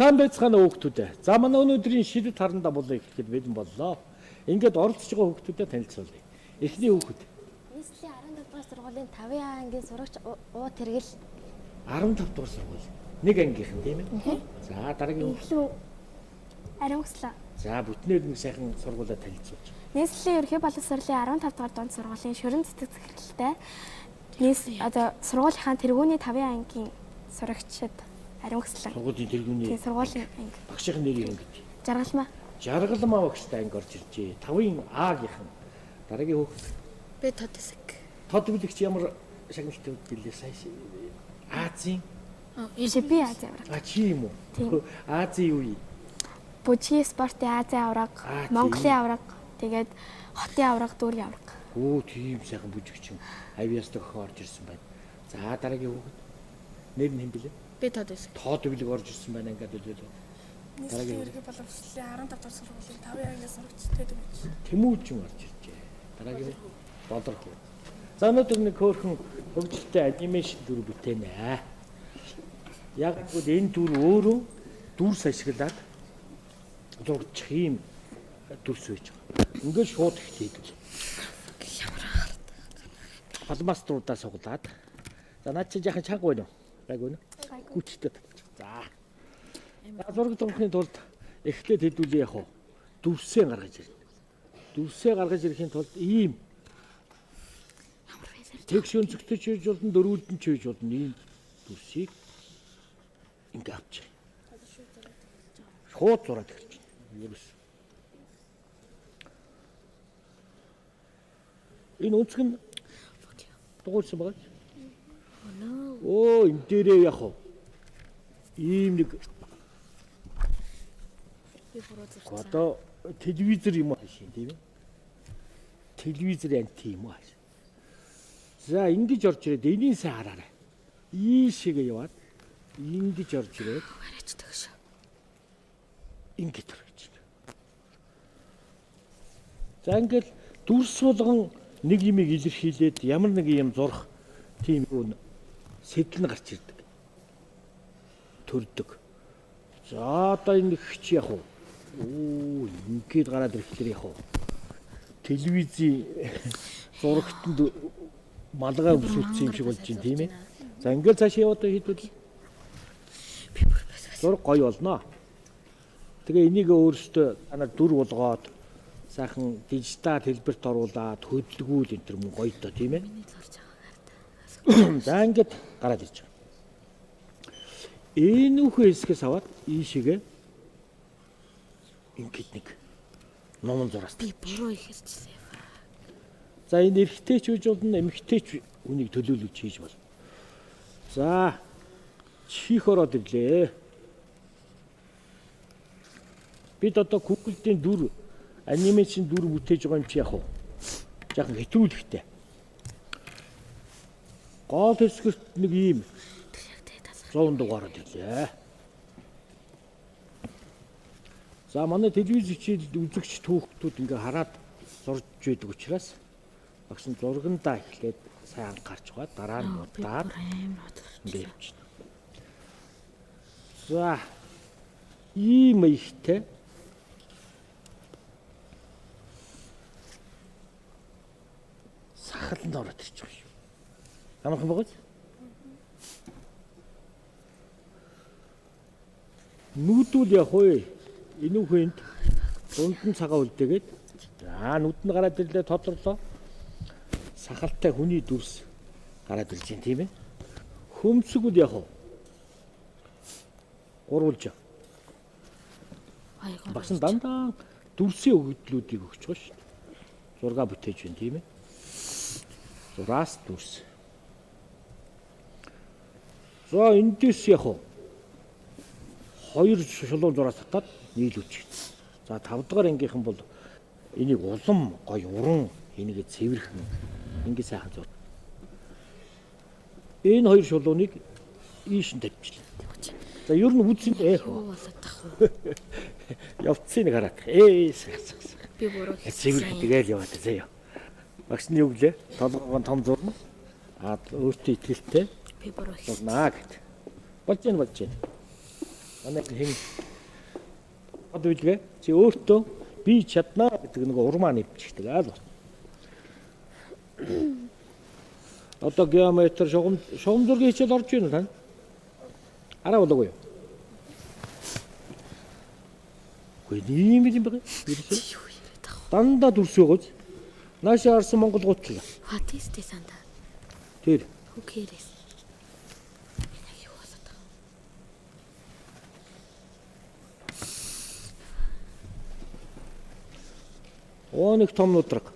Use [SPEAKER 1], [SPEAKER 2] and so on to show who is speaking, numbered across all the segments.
[SPEAKER 1] сайн байцгаана хүүхдүүд. За манай өнөөдрийн шидэт харандаа болоо эхлэхэд бэлэн боллоо. Ингээд оролцож байгаа хүүхдүүдэд танилцуулъя. Эхний хүүхэд.
[SPEAKER 2] Нийслэлийн 15 дугаар сургуулийн 5-ын ангийн сурагч уу тэргэл
[SPEAKER 1] 15 дугаар сургууль. Нэг ангийнхан тийм ээ. За дараагийн
[SPEAKER 2] Эхлүү ариунгслаа.
[SPEAKER 1] За бүтнээр нэг сайхан сургуулиа танилцуулж.
[SPEAKER 2] Нийслэлийн ерхий боловсролын 15 дугаар дунд сургуулийн шөрөн цэцэг захиралтай сургуулийнхаа тэргүүний 5-ын ангийн сурагчид ариунгслаа.
[SPEAKER 1] Сургуулийн тэргүүний
[SPEAKER 2] сургуулийн анги.
[SPEAKER 1] багшийн нэрийг ингэж.
[SPEAKER 2] Жаргалмаа.
[SPEAKER 1] Жаргалмаа багштай анги орж иржээ. 5-ын А-гийнхан. Дараагийн хүүхэд.
[SPEAKER 2] Би тод хэсэг.
[SPEAKER 1] Тод билэгч ямар шагналтай билээ сая. Азийн.
[SPEAKER 2] Би Ази авраг.
[SPEAKER 1] А чи юм уу? Азийн юу юм?
[SPEAKER 2] Бүжгийн спортын Ази авраг, Монголын авраг, тэгээд хотын авраг, дүүргийн авраг.
[SPEAKER 1] Оо тийм сайхан бүжигч юм. Авиас төгөх орж ирсэн байна. За дараагийн хүүхэд. Нэр нь хэм блэ?
[SPEAKER 2] Би тод хэсэг.
[SPEAKER 1] Тод билэг орж ирсэн байна ингээд үлээ.
[SPEAKER 3] Нийслэлийн ерхий боловсролын 15 дугаар сургуулийн 5-ын ангийн сурагчтай дэмж.
[SPEAKER 1] Тэмүүж юм орж иржээ. Дараагийн болор хөө. За өнөөдөр нэг хөөрхөн хөгжилтэй анимашн дүр бүтээнэ. Яг л энэ дүр өөрөө дүрс ашиглаад зурчих юм дүрс байж байгаа. Ингээд шууд их хийдэг. Алмаструудаа суглаад. За наад чи яхан чанга байна уу? Гайгүй нэ. Хүчтэй. За. Зураг зурхны тулд эхлээд хэдүүлээ яг уу. Дүрсээ гаргаж ирнэ. Дүрсээ гаргаж ирэхийн тулд ийм тэгш өнцгтэй ч хийж болно, дөрүүлдэн ч хийж болно. Ийм дүрсийг ингээ авч. Шууд зураад ирж байна. Ерөөс. Энэ өнцг нь дуурсан байгаа. Оо, энэ дээрээ яг уу. Ийм нэг одоо телевизэр юм аа шин тийм ээ. Телевизэр анти юм аа. За ингэж орж ирээд энийг сайн хараарай. Ийшээгээ яваад ингэж орж ирээд ингэж орж байна. За ингээл дүрс болгон нэг юмыг илэрхийлээд ямар нэг юм зурх тийм үү сэтэл нь гарч ирдэг. Төрдөг. За одоо энэ хч яг уу. Оо ингээд гараад ирэхлээр яг уу. Телевизийн зурагтанд малгай өвсүүлсэн юм шиг болж байна тийм ээ. За ингээд цааш яваад хийдвэл зураг гоё болно. Тэгээ энийг өөрөөсөө танаар дүр болгоод сайхан дижитал хэлбэрт оруулаад хөдөлгүүл энэ төр мөн гоё тоо тийм ээ. За ингээд гараад ирж байгаа. Энэ үхээ хэсгээс аваад ийшээгээ ингээд нэг номон зураас
[SPEAKER 2] Би буруу их хэлчихсэн.
[SPEAKER 1] за энэ эрэгтэйч үж болно, эмэгтэйч үнийг төлөөлөж хийж болно. За чих ороод ирлээ. Бид одоо Google-ийн дүр анимашн дүр бүтээж байгаа юм чи яг уу. Жаахан хэтрүүлэхтэй. Гол хэсгэрт нэг ийм 100 дугаар ирлээ. За манай телевиз хичээл үзэгч түүхтүүд ингээ хараад зурж байдаг учраас багш нь зургандаа эхлээд сайн анхаарч байгаа. Дараа нь удаад ингээ явчихна. За ийм ихтэй сахалнд ороод ирж байгаа юм. Амархан байгаа ч. Нүүдүүл яг уу. Энэ үхэнд дунд нь цагаа үлдээгээд за нүд нь гараад ирлээ тодорлоо. Сахалтай хүний дүрс гараад ирж байна тийм ээ. Хөмсгөл яг уу. Гурвалж. Багш нь дандаа дүрсийн өгөгдлүүдийг өгч байгаа шүү дээ. Зураг бүтээж байна тийм ээ. Зураас дүрс. За эндээс яг уу. Хоёр шулуун зураас татаад нийлүүлж. За 5 дугаар ангийнхан бол энийг улам гоё уран энийг цэвэрхэн ингэ сайхан зур. Энэ хоёр шулууныг ийш нь тавьчихлаа. За ер нь үзсэн явцын нэг хараад.
[SPEAKER 2] Би буруу
[SPEAKER 1] цэвэрхэн тэгэл яваад заяа. Багш нь юу гэлээ? Толгойн том зурна. Өөртөө итгэлтэй.
[SPEAKER 2] Би буруу
[SPEAKER 1] зурнаа гэд. Болж байна. Манай хэн одоо үлгээ чи өөртөө би чаднаа гэдэг нэг урмаа нэвчдэг аа л. Одоо геометр шугам зургийн хичээл орж ийн тань. Араа болоогүй юу? Үгүй ийм юм байна. Дандаа дүрсөө гоц. Наашаа арсан Монгол гутлаа.
[SPEAKER 2] What is this and that?
[SPEAKER 1] Тэр.
[SPEAKER 2] Who cares? Юу болоод байгаа.
[SPEAKER 1] Нэг том нудраг.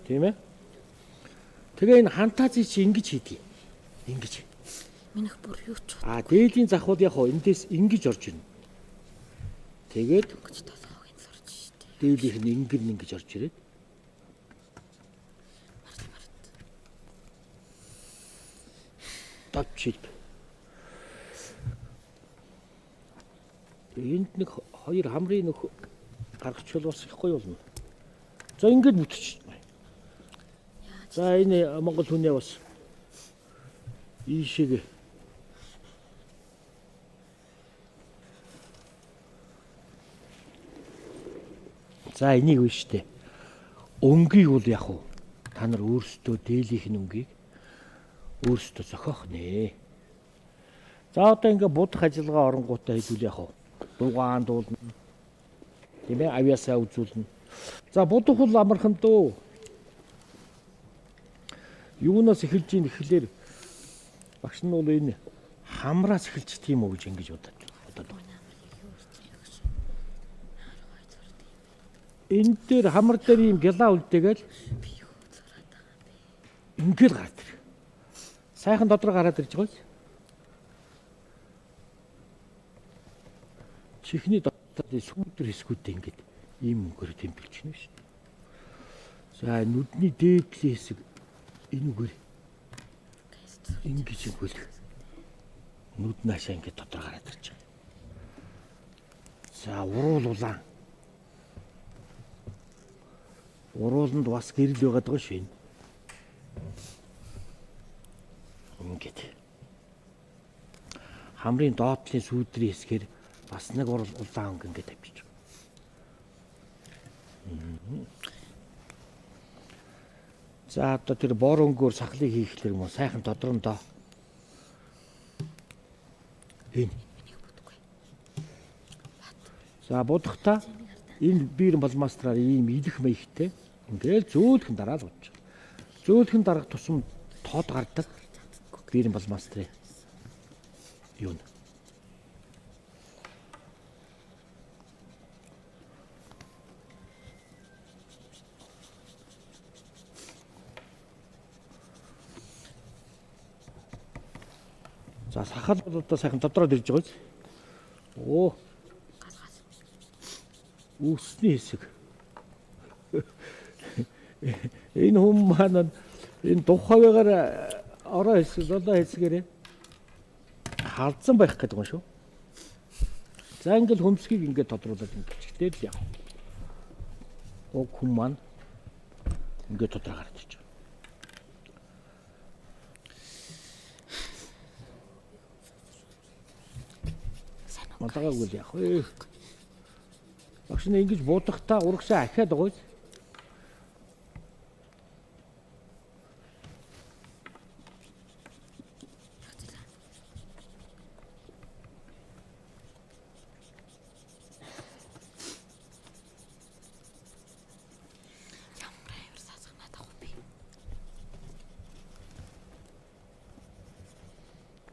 [SPEAKER 1] Тийм ээ. Тэгээ энэ фантази чи ингэж хийдэг. Ингэж.
[SPEAKER 2] Минийх бүр юу ч
[SPEAKER 1] Дээдлийн захвал яг хоо эндээс ингэж орж ирнэ. Тэгээд
[SPEAKER 2] гэж толгойг нь сурч штэ.
[SPEAKER 1] дээлийнх нь ингэж орж ирээд. Тавчид. Энд нэг хоёр хамрын нөх гаргачихвал бас их гоё болно. За ингэж бүтчих. За энэ Монгол хүнээ бас ийшээ за энийг үн штэ. Өнгийг бол яг уу та нар өөрсдөө дээлийнх нь өнгийг өөрсдөө зохиох нэ. За одоо ингээ будах ажиллагаа оронгуудаа хийвэл яг уу дугаан дуулна. Тийм ээ авьяасаа үзүүлнэ. За будах бол амархан дөө. Юунаас эхэлж ийн гэхлээр багш нь бол энэ хамраас эхэлж тийм үү гэж ингэж бодоод байна. Энэ дээр хамар дээр ийм гялаа үлдээгээл ингээд гараад ир. Сайхан додроо гараад ирж байгаа. Чихний додроо сүүдэр хэсгүүдээ ингээд ийм өнгөөр тэмбэлж байна шүү дээ. За нүдний дээдлийн хэсэг энэ үгээр ингэж хөл нүд наашаа ингэ додроо гараад ирж байгаа. За уруул улаан. Урууланд бас гэрэл байгаад байгаа шүү. Ингээд. Хамрын доотлын сүүдрийн хэсгээр бас нэг улаан өнгө ингэ тавьчих. За одоо тэр бор өнгөөр сахлыг хийхлээр мөн сайхан додроондоо. Энэ. За будахта энэ биер балмастраар ийм идэх маягтай ингээл зөөлхөн дараал болж. Зөөлхөн дарах тусам тод гардаг биер балмастрын юу. За сахал бол одоо сайхан додроод ирж байгаа. Оо. Үсний хэсэг. Энэ хүм маань энэ тухайгаар ороо хэсэг, долоо хэсгээрээ халдсан байх гэдэг юм шүү. За ингээл хөмсгийг ингээд тодруулаад ингээд л яа. Оо хүм маань ингээд додроо гараад ирж байгаа. Малгаагүй л яах вэ? Багш нь ингэж будахтаа урагшаа ахиад байгаа.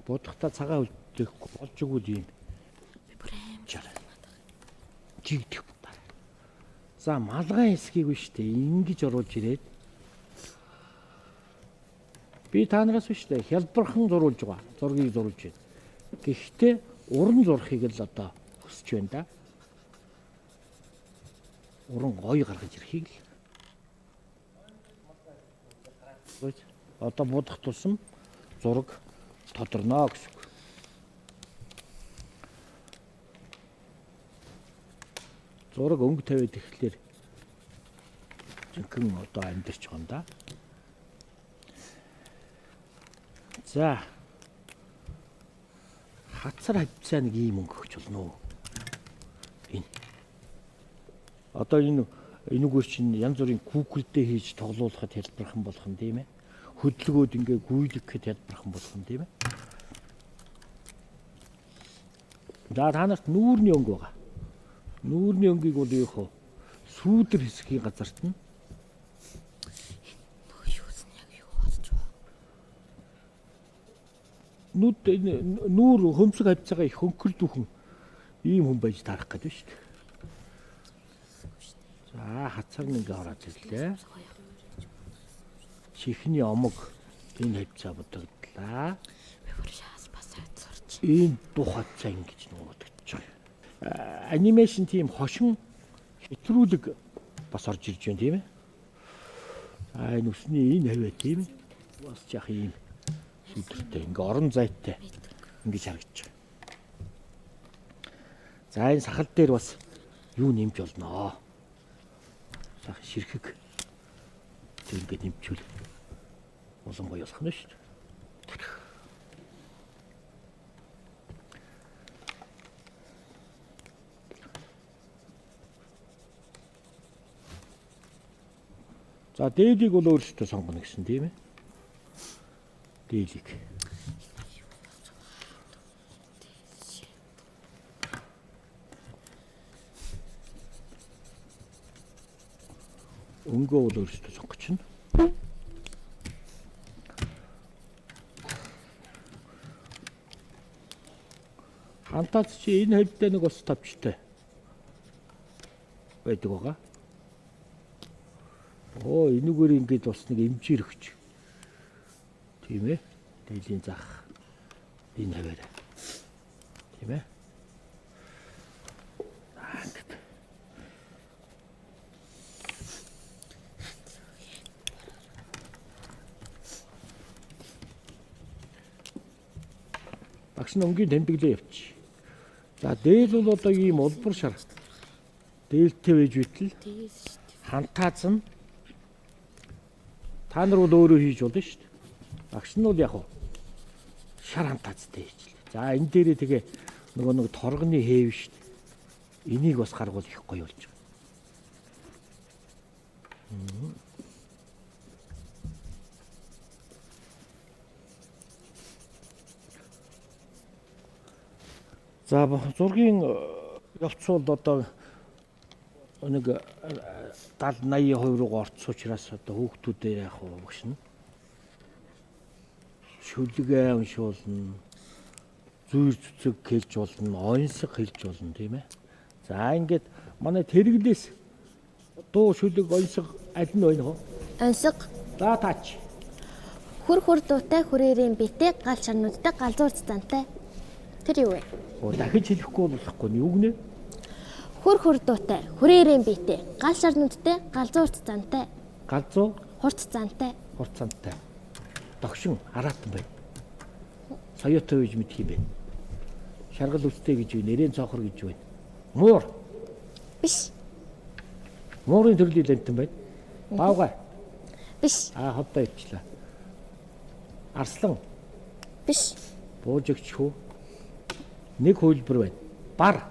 [SPEAKER 1] Будахтаа цагаан үлдэхгүй болж өгвөл юм. Жигдэх бутаа. За малгайн хэсгийг биш үү ингэж оруулж ирээд би та нараас биш үү хялбархан зурулж байгаа. Зургийг зурулж байна. Гэхдээ уран зурхийг л одоо хүсэж байна да. Уран гоё гаргаж ирэхийг л. Одоо будах тусам зураг тодорно гэсэн. Зураг өнгө тавиад ирэхлээр жинхэнэ одоо амьдэрч байгаа юм да. За хацар хавцаа нэг ийм өнгө өгч болно уу? Энэ. Одоо энэгээр чинь янз бүрийн күүкэлдээ хийж тоглоулахад хэлбэрхэн болох юм тийм ээ. Хөдөлгөөд ингээ гүйлгэхэд хэлбэрхэн болох юм тийм ээ. За та нарт нүүрний өнгө байгаа. Нүүрний өнгийг бол юу вэ? Сүүдэр хэсгийн газарт нь нүүр хөмсөг хавцаага их хөнкөлдүүхэн ийм хүн байж тарах гэдэг шүү дээ. За хацар нэг ороод ирлээ. Чихний омог энэ хавцаа бодогдлаа. Энэ дух хавцаа ингэж нуудаж байгаа. Анимашн тийм хошин хэтрүүлэг бас орж ирж байна тийм ээ. За энэ үсний энэ хаваа тийм ээ. Бас яах юм сүдэртэй ингээ орон зайтай ингэж харагдаж байгаа. За энэ сахал дээр бас юу нэмж болно. Сах ширхэг тийм ингээ нэмчүүл улам гоё болох нь шүү дээ. За дээлийг бол өөрсдөө сонгоно гэсэн тийм ээ. Дээлийг. Өнгөө бол өөрсдөө сонгоч нь. Хантаач чи энэ хавьтай нэг ус тавчтай байдаг байгаа. Оо энэгээр ингэж бас нэг эмчээр өгч. Тийм ээ. Дээлийн зах энэ хаваар. Тийм ээ. Ангид. Багш нь өнгийн тэмдэглээ явчих. За дээл бол одоо ийм улбар шар. Дээлтэй байж битэл. Хантаац нь та нар бол өөрөө хийж болно шүү дээ. Багш нь бол яг шар хантаацтай хийчихлээ. За энэ дээрээ тэгээ нэг торгоны хээв шүү дээ. Энийг бас гаргуул их гоё болж байгаа. За зургийн явц бол одоо нэг 70-80% руу орцсон учраас одоо хүүхдүүдээ яг багш нь шүлгээ уншуулна, зүйр цэцэг хэлж болно, онцог хэлж болно тийм ээ. За ингээд манай тэргэлээс дуу шүлэг онцог аль нь байна вэ?
[SPEAKER 2] Онцог.
[SPEAKER 1] За таач.
[SPEAKER 2] Хүр хүр дуутай хүрээрийн битээ гал шарнуудтай галзуур цантай. Тэр юу вэ?
[SPEAKER 1] Оо дахиж хэлэхгүй болохгүй юу гэнэ?
[SPEAKER 2] Хүр хүр дуутай хүрээрийн битээ гал шарнуудтай галзуур цантай.
[SPEAKER 1] Галзуу?
[SPEAKER 2] Хурц цантай.
[SPEAKER 1] Хурц цантай. Догшин араатан байна. Соёотой үеж мэдх юм байна. Шаргал үстэй гэж байна, нэрэн цоохор гэж байна. Муур.
[SPEAKER 2] Биш.
[SPEAKER 1] Муурын төрлийн лантан байна. Баавгай.
[SPEAKER 2] Биш.
[SPEAKER 1] Хоттой ивчлаа. Арслан.
[SPEAKER 2] Биш.
[SPEAKER 1] Буужигч хүү. Нэг хөлбөр байна. Бар.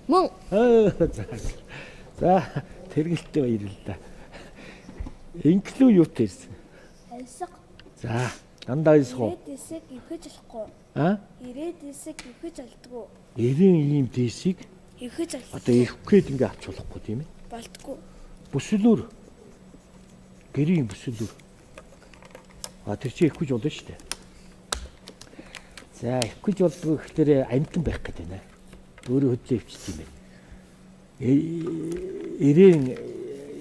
[SPEAKER 2] Мөн.
[SPEAKER 1] За тэргэлтэй баярлалаа. Инклүү юутай ирсэн?
[SPEAKER 3] Альсаг.
[SPEAKER 1] За дандаа исгоо.
[SPEAKER 3] Ирээд дэсэг ивхэж болохгүй. Ирээд дэсэг ивхэж алдгүй.
[SPEAKER 1] Эрийн ийм дэсийг
[SPEAKER 3] Ивхэж алдгүй.
[SPEAKER 1] одоо ивх гээд ингээ авч болохгүй тийм ээ.
[SPEAKER 3] Болтгүй.
[SPEAKER 1] Бүсэлүр. Гэрийн бүсэлүр. Тэр чинь ивхэж болно шүү дээ. За ивхэж болдгоо гэхээр амтан байх гэдэг байна. Өөрөө хөдлөө ивчт юм байна. Эрийн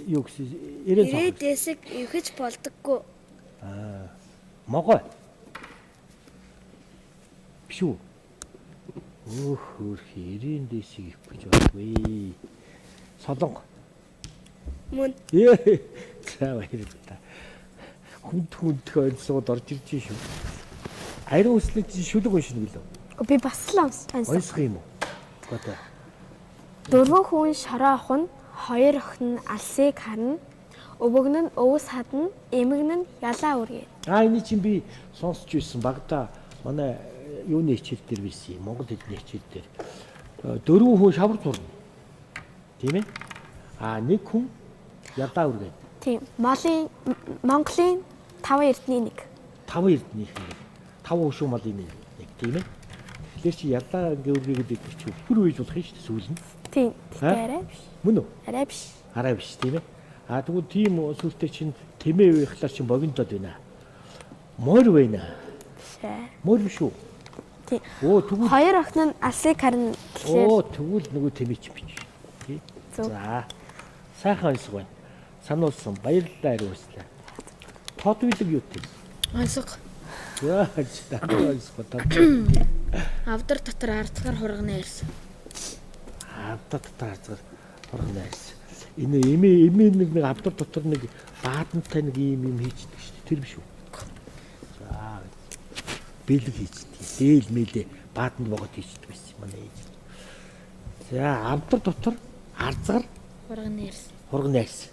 [SPEAKER 1] юу гэсэн
[SPEAKER 3] Ирээд дэсэг ивхэж болдоггүй.
[SPEAKER 1] Могой. Биш үү? Хөөх эрийн дэсийг ивхэж болдгүй. Солонго.
[SPEAKER 3] Мөн.
[SPEAKER 1] За баярлалаа. Хүнд ойрсууд орж ирж шүү. Ариун үслэг чинь шүлэг уншина гэлөө.
[SPEAKER 2] Би бас л
[SPEAKER 1] Ойсох юм уу? Одоо.
[SPEAKER 2] Дөрвөн хүн шороо ахын, хоёр охин нь алсыг харна, өвөг нь өвс хадна, эмэг нь ялаа үргээ.
[SPEAKER 1] Энийг чинь би сонсч байсан багада манай юуны хичээл дээр байсан юм. Монгол хэлний хичээл дээр 4 хүн шавар зурна. Тийм ээ? Нэг хүн ялаа үргээд.
[SPEAKER 2] Тийм. Монголын 5 эрдний нэг.
[SPEAKER 1] 5 эрднийх нэг. 5 хөшөө малын нэг. Тийм ээ? Тэгэхээр чи ялаа ингээ үргээд идэх чи өхөр үйж болох юм шүү дээ сүүл нь.
[SPEAKER 2] Тийм. Тэгтээ арай биш.
[SPEAKER 1] Мөн үү?
[SPEAKER 2] Арай биш.
[SPEAKER 1] Арай биш тийм ээ? Тэгвэл тийм сүлтэй чинь тэмээ байхлаар чинь богинодод байна. Морь байна. Морь биш үү?
[SPEAKER 2] Тийм.
[SPEAKER 1] Тэгвэл
[SPEAKER 2] Хоёр охин нь алсыг харна гэхээр
[SPEAKER 1] тэгвэл нөгөө тэмээ чинь бич. Тий.
[SPEAKER 2] Зөв.
[SPEAKER 1] За. Сайхан онцгой байна. Сануулсан. Баярлалаа хариулслаа. Тод үйлэг юу тийм?
[SPEAKER 4] Онцгой.
[SPEAKER 1] Яа, онцгой.
[SPEAKER 4] Авдар дотор ардгаар хурганы ярьсан.
[SPEAKER 1] Авдар дотор ардгаар хурганы ярьсан. Энэ эмээ нэг авдар дотор нэг баатантай нэг юм хийждэг шүү дээ. Тэр биш үү? За. Бэлэг хийждэг. Дээл мэлээ баатанд богод хийждэг байсан манай ээж. За, авдар дотор ардгаар
[SPEAKER 4] Хурганы ярьсан.
[SPEAKER 1] хурганы ярьсан.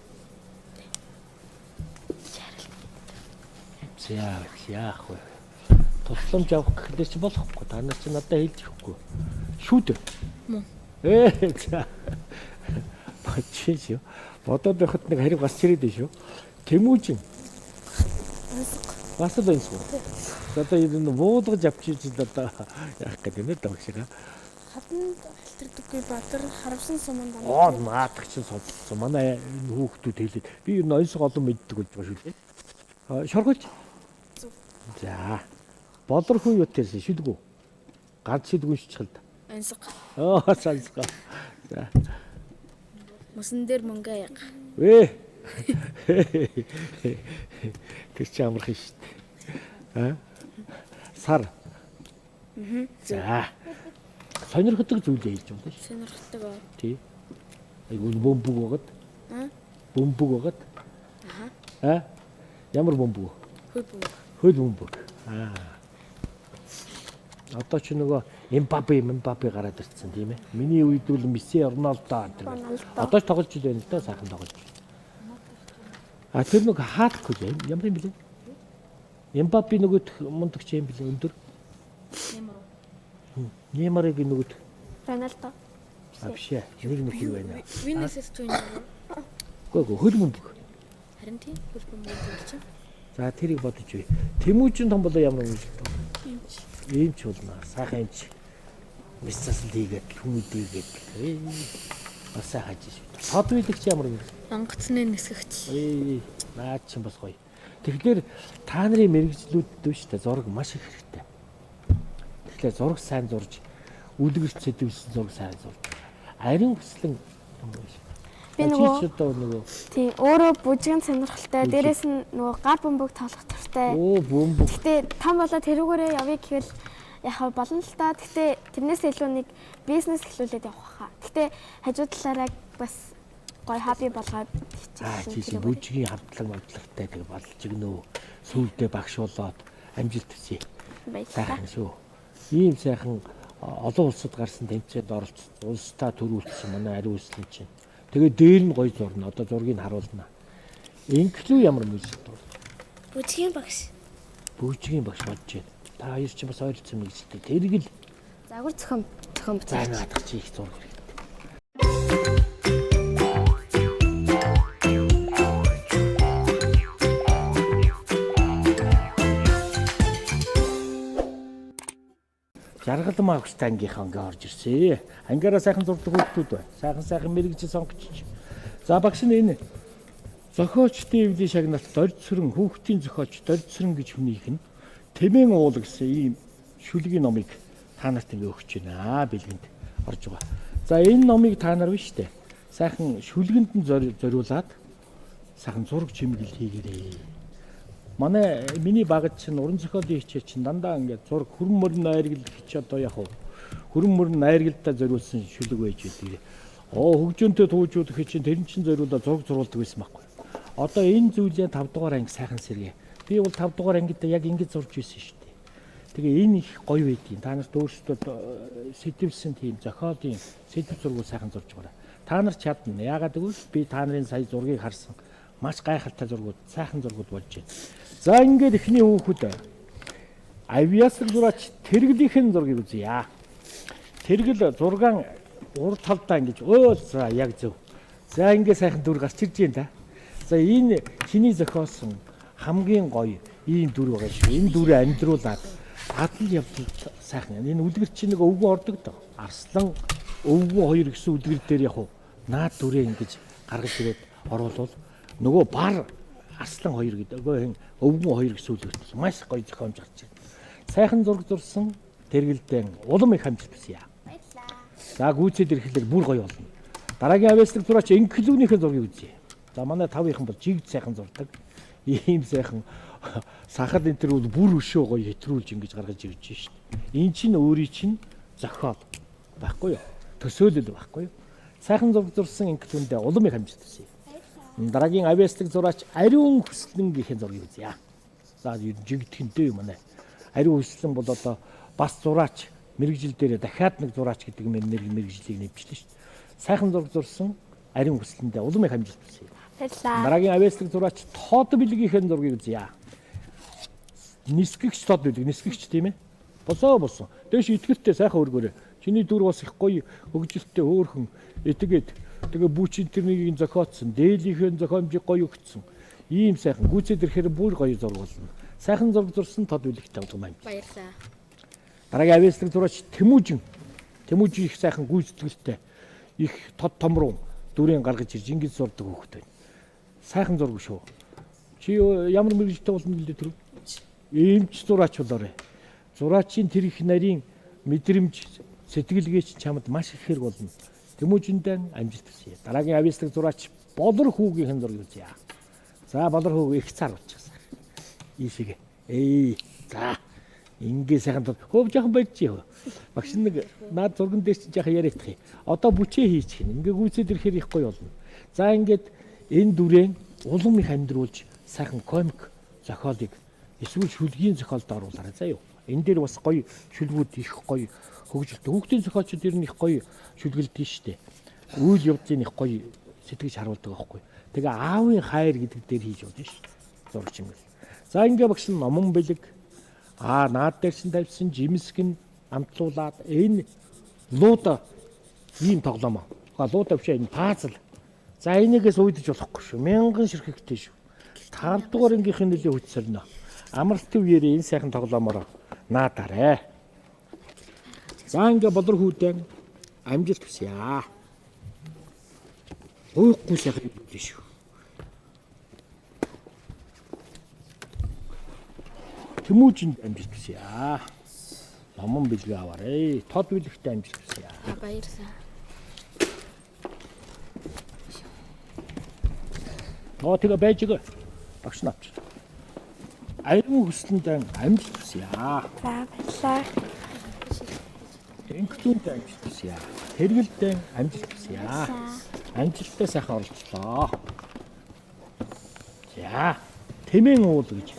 [SPEAKER 1] За, яах вэ? Тусламж авах гэхлээр чи болохгүй. Та нар чи надад хэлж өгөхгүй. Шүүдэ.
[SPEAKER 4] Мөн.
[SPEAKER 1] За. Бачиж юу? Бодоод байхад нэг хариг бас чирээд дээ шүү. Тэмүүжин. Бас л байсгүй. Одоо энэ буудгаж авчиж одоо яах гэдэг юм даа шиг.
[SPEAKER 3] Хатанд хэлтэрдэггүй Баатар харамсан суманд байна.
[SPEAKER 1] Маадах чинь сонссон. Манай хүүхдүүд хэлээд би ер нь онцгой олон мэддэг болж байгаа шүү дээ. Шоргож. За. Болор хүн юутээс шүлгүү. Ганц шүлгүү шичгэлд.
[SPEAKER 4] Онцгой.
[SPEAKER 1] Сонсгоо. За.
[SPEAKER 4] Мөсөн дээр мөнгө яг.
[SPEAKER 1] Тэр чи амарх шүү дээ. Сар. За. Сонирхдаг зүйлээ хэлж байна шүү.
[SPEAKER 4] Сонирхдаг аа.
[SPEAKER 1] Тий. Айгуу бөмбөг байгаад. Бөмбөг байгаад. Ямар бөмбөг? Хөл бөмбөг. Одоо ч нөгөө Мбаппе гараад ирсэн тийм ээ. Миний үед бол Месси, Роналдо гэдэг. Одоо ч тоглож байна л да, сайхан тоглож байна. Тэр нэг хаалхгүй юм. Ямар юм бэлээ? Мбаппе нөгөө мундагч юм бэлээ өндөр. Неймарыг нөгөө
[SPEAKER 2] Роналдо.
[SPEAKER 1] биш ээ. Нэг хүү байна.
[SPEAKER 4] Винесэс түүний.
[SPEAKER 1] Гөө хөл бөмбөг.
[SPEAKER 4] Харин тийм хөлбөмбөг чинь.
[SPEAKER 1] За тэрийг бодож бай. Тэмүүжин том болоо ямар юм бэ? Ийм ч болно. Сайхан юм чи. Мисцасл хийгээд хүмүүд хийгээд. Бас сайхан хийж шүү. Тод үйлэгч ямар юм?
[SPEAKER 4] Онгоцны нисгэгч.
[SPEAKER 1] Наад чинь бас гоё. Тэгэхээр та нарын мэрэгжлүүд шүү дээ. Зураг маш их хэрэгтэй. Тэгэхээр зураг сайн зурж, үлгэрч сэдвсэн зураг сайн зурж. Ариун хүслэн юм байна.
[SPEAKER 2] Би нөгөө тийм өөрөө бүжгэн сонирхолтой. Дээрээс нь нөгөө гар бөмбөг тоглох туртай.
[SPEAKER 1] Бөмбөг.
[SPEAKER 2] Гэтэ том болоод тэрүүгээрээ явъя гэвэл яхаа болно л та. Гэтэ тэрнээс илүү нэг бизнес эхлүүлээд явах хаа. Гэтэ хажуу талаараа бас гоё хобби болгоод
[SPEAKER 1] хичээсэн. Бүжгийн хамтлагтай тэг болж игнөө. Сүүлдээ багш болоод амжилт хүсье.
[SPEAKER 2] Баярлалаа.
[SPEAKER 1] Шүү. Ийм сайхан олон улсад гарсан тэмцээнд оролцсон. Улстай төрүүлсэн манай ариун хүслэн чинь. Тэгээ дээр нь гоё зурна. Одоо зургийг харуулна. Инклүү ямар мэлж дуу.
[SPEAKER 4] Бүжгийн багш.
[SPEAKER 1] Бүжгийн багш болж байна. Та хоёр ч бас ойролцсон мэлжтэй. Тэрийг л
[SPEAKER 2] загвар зохион
[SPEAKER 1] заа наадах чи их зураг хэрэгтэй. Жаргал магчтай ангийнхаа ингээ орж ирсэн. Ангиараа сайхан зурдаг хүүхдүүд байна. Сайхан мэрэгжил сонгоч. За багш нь энэ зохиолчдын эвлийн шагналт дордсрон хүүхдийн зохиолч дордсрон гэж хүнийх нь Тэмээн уул гэсэн ийм шүлгийн номыг та нарт ингээ өгч байна. Бэлгэнд орж байгаа. За энэ номыг та нар биш үү? Сайхан шүлгэнд нь зориулаад сайхан зураг чимэглэл хийгээрэй. Миний багт чинь уран зохиолын хичээл чинь дандаа ингээд зураг хүрэн мөрн найргал хич одоо яг хүрэн мөрн найргалтай зориулсан шүлэг байж байдаг. Хөгжөөнтэй туужуулах чинь тэр чинь зориулаад зураг зурулдаг байсан байхгүй. Одоо энэ зүйлээ 5 дугаар анги сайхан сэргээ. Би бол 5 дугаар ангидаа яг ингэж зурж ирсэн шүү дээ. Тэгээ энэ их гоё байдгийг та нарт өөрсдөө сэтвэлсэн тийм зохиолын сэтв зургууд сайхан зурж байгаарай. Та нар чадна. Яагаад гэвэл би та нарын сая зургийг харсан. Маш гайхалтай зургууд, сайхан зургууд болж байна. За ингээд эхний хүүхэд авиасыг зураач тэргэлийнхэн зургийг үзье. Тэргэл 6 урд талдаа ингэж за яг зөв. За ингэ сайхан дүр гарч ирж байна да. За энэ чиний зохиосон хамгийн гоё ийм дүр байгаа шүү. Энэ дүрээ амьдруулад адал явдал сайхан. Энэ үлгэр чинь нэг өвгөн ордог доо. Арслан өвгөн хоёр гэсэн үлгэр дээр яг наад дүрээ ингэж гаргаж ирээд оруулвал нөгөө бар арслан хоёр гэдэг өвгөн хоёр гэсэн үлгэрт маш гоё зохиомж гарч ирнэ. Сайхан зураг зурсан тэргэлдэн улам их амжилт хүсье. За гүйцэд ирэхлээр бүр гоё болно. Дараагийн авиаслаг зураач инклюнийхэн зургийг үзье. За манай 5-ийнхан бол жигд сайхан зурдаг. Ийм сайхан сахал энэ төр бол бүр өшөө гоё хэтрүүлж ингэж гаргаж ирж шít. Энд чинь өөрийн чинь зохиол байхгүй юу? Төсөөлөл байхгүй юу? Сайхан зураг зурсан инклюндээ улам их амжилт хүсье. Дараагийн авиаслаг зураач ариун хүслэнгийнхэн зургийг үзье. За жигдхэнтэй юм аа. Ариун хүслэн бол одоо бас зураач мэрэгжил дээр дахиад нэг зураач гэдэг мэрэгжлийг нэвчлээ шүү дээ. Сайхан зураг зурсан ариун хүслэндээ улам их амжилт хүсье. Дараагийн авиаслаг зураач тод бэлгийнхэн зургийг үзье. Нисгэгч тод бэлэг, нисгэгч тийм ээ. Босоо. Дээш итгэртэй сайхан өргөөрэй. Чиний дүр бас их гоё хөгжилтэй хөөрхөн этгээд тэгээ бүчин тэрнийг зохиоцсон. Дээлийнхэн зохиомжийг гоё өгсөн. Ийм сайхан гүйцэд ирэхээр бүр гоё зураг болно. Сайхан зураг зурсан тод бэлэгтэй юм байна.
[SPEAKER 4] Баярлалаа.
[SPEAKER 1] Дараагийн авиаслаг зураач Тэмүүжин их сайхан гүйцэтгэлтэй их тод том руу дүрийн гаргаж ирж ингэж зурдаг хөөхт байна. Сайхан зураг шүү. Чи ямар мэрэгжтэй болно гэлээ тэр? Иймч зураач болоорой. Зураачийн тэр их нарийн мэдрэмж сэтгэлгээч чамд маш их хэрэг болно. Тэмүүжиндээ амжилт хүсье. Дараагийн авиаслаг зураач Болор хүүгийнхэн зургийг үзье. За Болор хүүг их цаар болчихсон. Ийшээгээ. За ингээ сайхан хөөв жоохон болчих. Багш нэг наад зурган дээр чи жоохон яриадах юм. Одоо бүчээ хийчих юм. Ингээ гүйцэд ирэхээр их гоё болно. За ингээд энэ дүрээн улам их амьдруулж сайхан комик зохиолыг эсвэл шүлгийн зохиолд оруулаарай заа юу. Энэ дээр бас гоё шүлгүүд их гоё хөгжилтэй. Хүүхдийн зохиолчид ер нь их гоё шүлгэлдэж штэ. Үйл явдлын их гоё сэтгэж харуулдаг байхгүй. Тэгээ аавын хайр гэдэг дээр хийж болно ш. Зурч юм. За ингээ багш номон бэлэг наад дээр чинь тавьсан жимсгэн амтлуулаад энэ луута ийм тоглоом. Луута биш энэ пазл. За энийгээс уйдаж болохгүй шүү. Мянган ширхэгтэй шүү. 5 дугаар ангийнхын нөлөө хүчсэрнэ. Амралтын үеэр энэ сайхан тоглоомоор наадаарэ. За ингээ Болор хүүдэн амжилт хүсье. Уухгүй сайхан үлээ шүү. Тэмүүжинд амжилт хүсье. Номон бэлгээ аваарэ. Тод бэлэгтэй амжилт хүсье.
[SPEAKER 4] Баярлалаа.
[SPEAKER 1] Тэгээ байж байгаа. Багш навч. Ариун хүслэндээ амжилт хүсье.
[SPEAKER 2] За баярлалаа.
[SPEAKER 1] Инклюнтэй амжилт хүсье. Тэргэлдээ амжилт хүсье. Амжилттай сайхан оролцлоо. За тэмээн уул гэж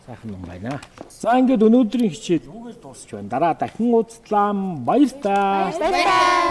[SPEAKER 1] сайхан юм байна. За ингээд өнөөдрийн хичээл үгээр дуусч байна. Дараа дахин уулзлаа. Баяр таа.